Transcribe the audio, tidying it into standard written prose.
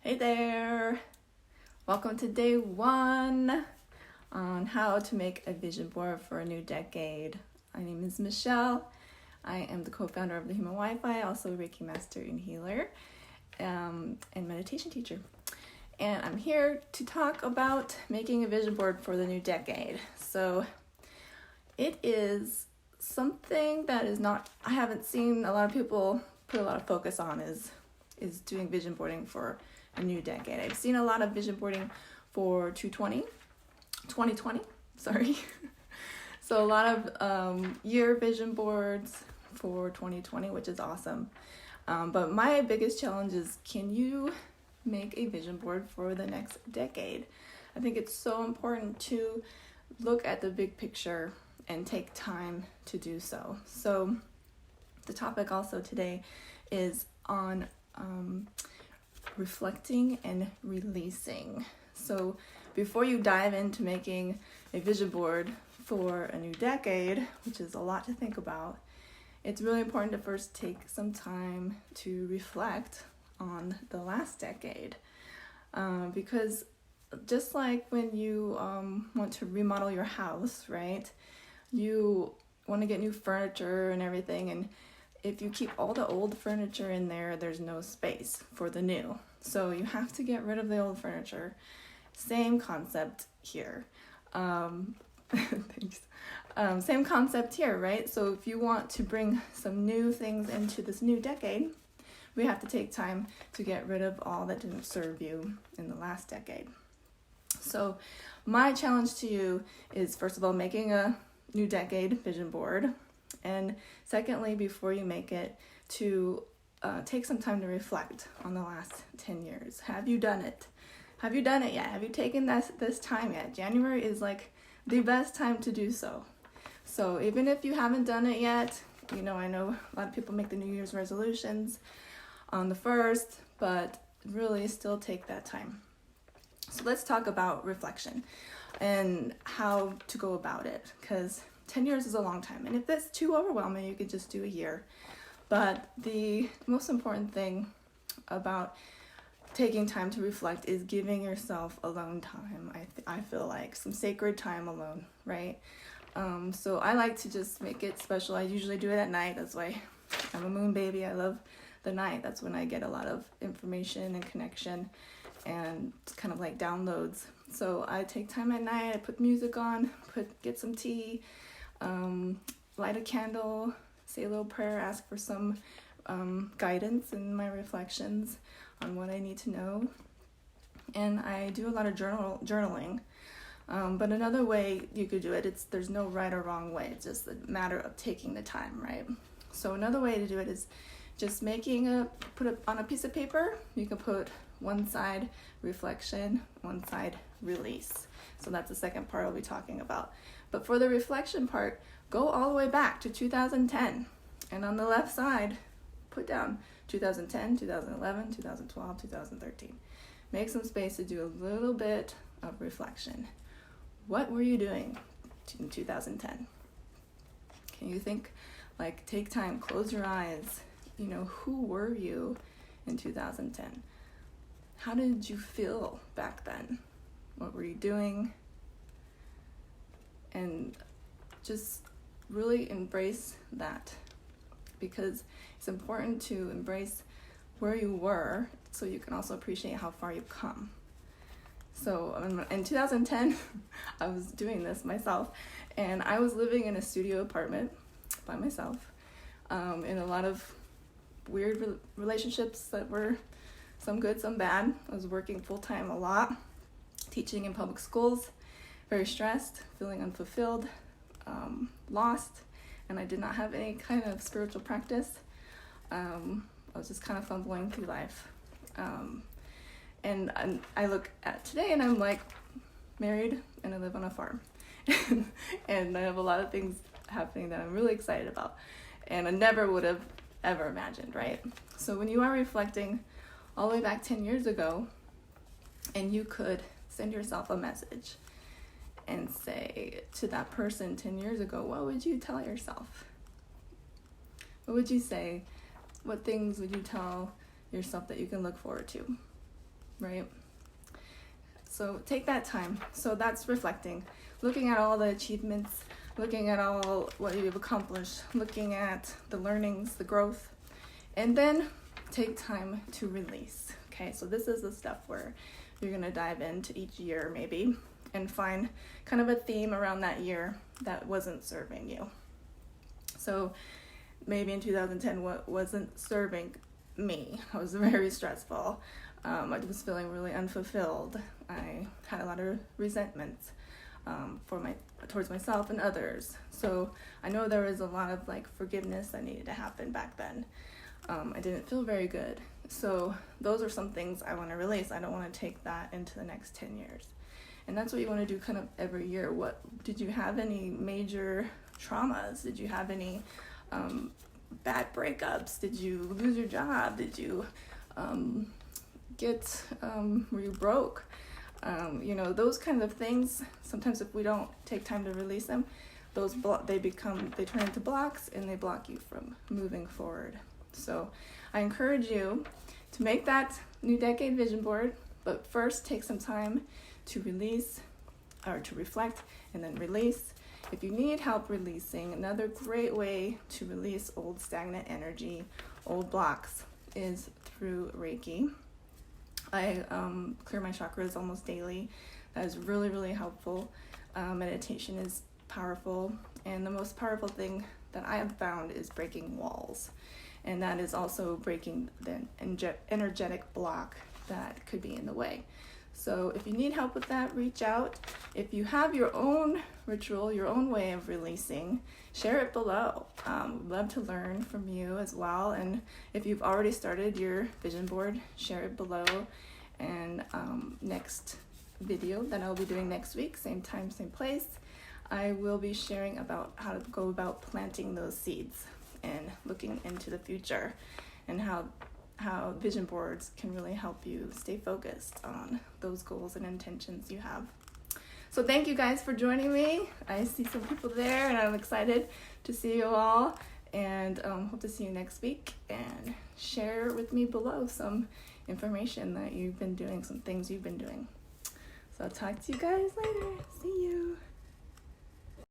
Hey there! Welcome to day 1 on how to make a vision board for a new decade. My name is Michelle. I am the co-founder of the Human WiFi, also a Reiki master and healer, and meditation teacher. And I'm here to talk about making a vision board for the new decade. So it is something that I haven't seen a lot of people put a lot of focus on is doing vision boarding for a new decade. I've seen a lot of vision boarding for 2020, sorry. So a lot of year vision boards for 2020, which is awesome. But my biggest challenge is, can you make a vision board for the next decade? I think it's so important to look at the big picture and take time to do so. So the topic also today is on reflecting and releasing. So before you dive into making a vision board for a new decade, which is a lot to think about, it's really important to first take some time to reflect on the last decade. Because just like when you want to remodel your house, right? You want to get new furniture and everything, and if you keep all the old furniture in there, there's no space for the new. So you have to get rid of the old furniture. Same concept here. Thanks. Same concept here, right? So if you want to bring some new things into this new decade, we have to take time to get rid of all that didn't serve you in the last decade. So my challenge to you is, first of all, making a new decade vision board. And secondly, before you make it, to take some time to reflect on the last 10 years. Have you done it? Have you done it yet? Have you taken this time yet? January is like the best time to do so. So even if you haven't done it yet, I know a lot of people make the New Year's resolutions on the 1st, but really still take that time. So let's talk about reflection and how to go about it, because 10 years is a long time. And if that's too overwhelming, you could just do a year. But the most important thing about taking time to reflect is giving yourself alone time. I feel like some sacred time alone, right? So I like to just make it special. I usually do it at night. That's why I'm a moon baby. I love the night. That's when I get a lot of information and connection and kind of like downloads. So I take time at night. I put music on, get some tea, light a candle, say a little prayer, ask for some guidance in my reflections on what I need to know. And I do a lot of journaling. But another way you could do it, there's no right or wrong way. It's just a matter of taking the time, right? So another way to do it is just put it on a piece of paper. You can put one side reflection, one side release. So that's the second part I'll be talking about. But for the reflection part, go all the way back to 2010. And on the left side, put down 2010, 2011, 2012, 2013. Make some space to do a little bit of reflection. What were you doing in 2010? Can you think? Take time, close your eyes. Who were you in 2010? How did you feel back then? What were you doing? And just really embrace that, because it's important to embrace where you were so you can also appreciate how far you've come. So in 2010, I was doing this myself, and I was living in a studio apartment by myself, in a lot of weird relationships that were some good, some bad. I was working full-time a lot, teaching in public schools, very stressed, feeling unfulfilled, lost, and I did not have any kind of spiritual practice. I was just kind of fumbling through life. And I look at today and I'm like married and I live on a farm. And I have a lot of things happening that I'm really excited about. And I never would have ever imagined, right? So when you are reflecting all the way back 10 years ago, and you could send yourself a message and say to that person 10 years ago, what would you tell yourself? What would you say? What things would you tell yourself that you can look forward to? right? So take that time. So that's reflecting, looking at all the achievements, looking at all what you've accomplished, looking at the learnings, the growth, and then take time to release. Okay, so this is the stuff where you're gonna dive into each year maybe and find kind of a theme around that year that wasn't serving you. So maybe in 2010, what wasn't serving me? I was very stressful. I was feeling really unfulfilled. I had a lot of resentment towards myself and others. So I know there was a lot of like forgiveness that needed to happen back then. I didn't feel very good. So those are some things I want to release. I don't want to take that into the next 10 years. And that's what you want to do kind of every year. What did you have any major traumas? Did you have any bad breakups? Did you lose your job? Did you were you broke? Those kinds of things. Sometimes if we don't take time to release them, they turn into blocks, and they block you from moving forward. So I encourage you to make that new decade vision board, but first take some time to release or to reflect and then release. If you need help releasing, another great way to release old stagnant energy, old blocks, is through Reiki. I clear my chakras almost daily. That is really, really helpful. Meditation is powerful, and the most powerful thing that I have found is breaking walls, and that is also breaking the energetic block that could be in the way. So if you need help with that, reach out. If you have your own ritual, your own way of releasing, share it below. We'd love to learn from you as well. And if you've already started your vision board, share it below. And next video that I'll be doing next week, same time, same place, I will be sharing about how to go about planting those seeds and looking into the future, and how vision boards can really help you stay focused on those goals and intentions you have. So thank you guys for joining me. I see some people there, and I'm excited to see you all, and hope to see you next week. And share with me below some information that you've been doing, some things you've been doing. So I'll talk to you guys later. See you.